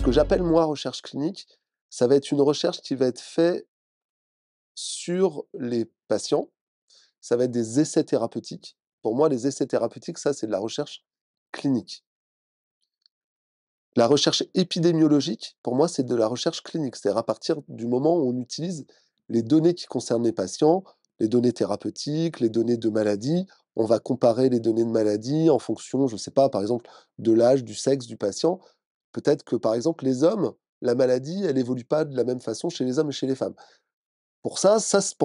ce que j'appelle moi recherche clinique, ça va être une recherche qui va être faite sur les patients, ça va être des essais thérapeutiques. Pour moi, les essais thérapeutiques, ça, c'est de la recherche clinique. La recherche épidémiologique, pour moi, c'est de la recherche clinique. C'est-à-dire à partir du moment où on utilise les données qui concernent les patients, les données thérapeutiques, les données de maladie, on va comparer les données de maladie en fonction, je ne sais pas, par exemple, de l'âge, du sexe du patient. Peut-être que, par exemple, les hommes, la maladie, elle évolue pas de la même façon chez les hommes et chez les femmes. Pour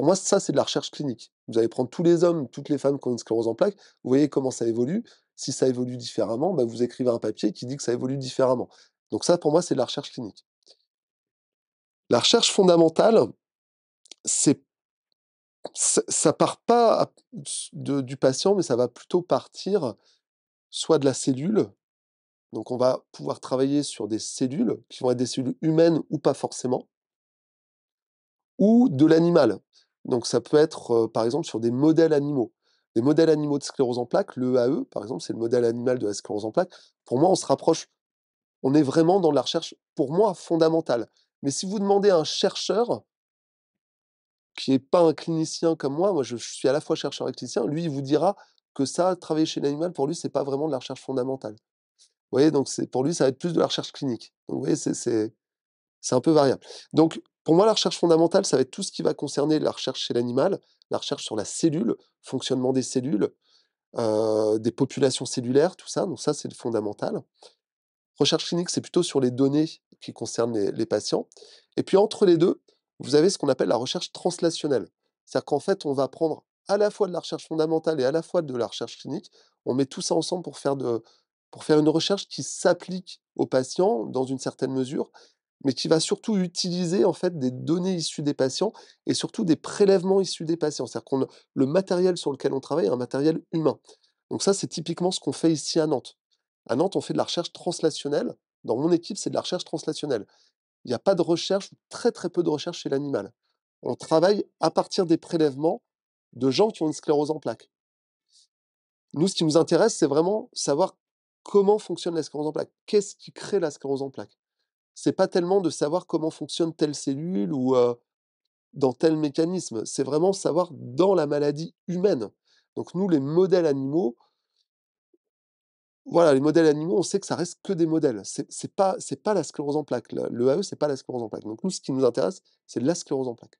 moi, ça, c'est de la recherche clinique. Vous allez prendre tous les hommes, toutes les femmes qui ont une sclérose en plaques, vous voyez comment ça évolue. Si ça évolue différemment, bah, vous écrivez un papier qui dit que ça évolue différemment. Donc ça, pour moi, c'est de la recherche clinique. La recherche fondamentale, c'est ça part pas du patient, mais ça va plutôt partir soit de la cellule, donc on va pouvoir travailler sur des cellules, qui vont être des cellules humaines ou pas forcément, ou de l'animal. Donc ça peut être, par exemple, sur des modèles animaux. Des modèles animaux de sclérose en plaques, le EAE, par exemple, c'est le modèle animal de la sclérose en plaques. Pour moi, on se rapproche, on est vraiment dans la recherche, pour moi, fondamentale. Mais si vous demandez à un chercheur, qui n'est pas un clinicien comme moi je suis à la fois chercheur et clinicien, lui, il vous dira que ça, travailler chez l'animal, pour lui, c'est pas vraiment de la recherche fondamentale. Vous voyez? Donc pour lui, ça va être plus de la recherche clinique. Donc vous voyez, c'est un peu variable. Donc, pour moi, la recherche fondamentale, ça va être tout ce qui va concerner la recherche chez l'animal, la recherche sur la cellule, fonctionnement des cellules, des populations cellulaires, tout ça. Donc ça, c'est le fondamental. Recherche clinique, c'est plutôt sur les données qui concernent les patients. Et puis entre les deux, vous avez ce qu'on appelle la recherche translationnelle. C'est-à-dire qu'en fait, on va prendre à la fois de la recherche fondamentale et à la fois de la recherche clinique. On met tout ça ensemble pour faire une recherche qui s'applique aux patients dans une certaine mesure, mais qui va surtout utiliser en fait des données issues des patients et surtout des prélèvements issus des patients. C'est-à-dire qu'on le matériel sur lequel on travaille est un matériel humain. Donc ça, c'est typiquement ce qu'on fait ici à Nantes. À Nantes, on fait de la recherche translationnelle. Dans mon équipe, c'est de la recherche translationnelle. Il n'y a pas de recherche, très très peu de recherche chez l'animal. On travaille à partir des prélèvements de gens qui ont une sclérose en plaques. Nous, ce qui nous intéresse, c'est vraiment savoir comment fonctionne la sclérose en plaques. Qu'est-ce qui crée la sclérose en plaques? C'est pas tellement de savoir comment fonctionne telle cellule ou dans tel mécanisme. C'est vraiment savoir dans la maladie humaine. Donc nous, les modèles animaux, voilà, les modèles animaux, on sait que ça reste que des modèles. C'est pas la sclérose en plaques. Le AE, c'est pas la sclérose en plaques. Donc nous, ce qui nous intéresse, c'est la sclérose en plaques.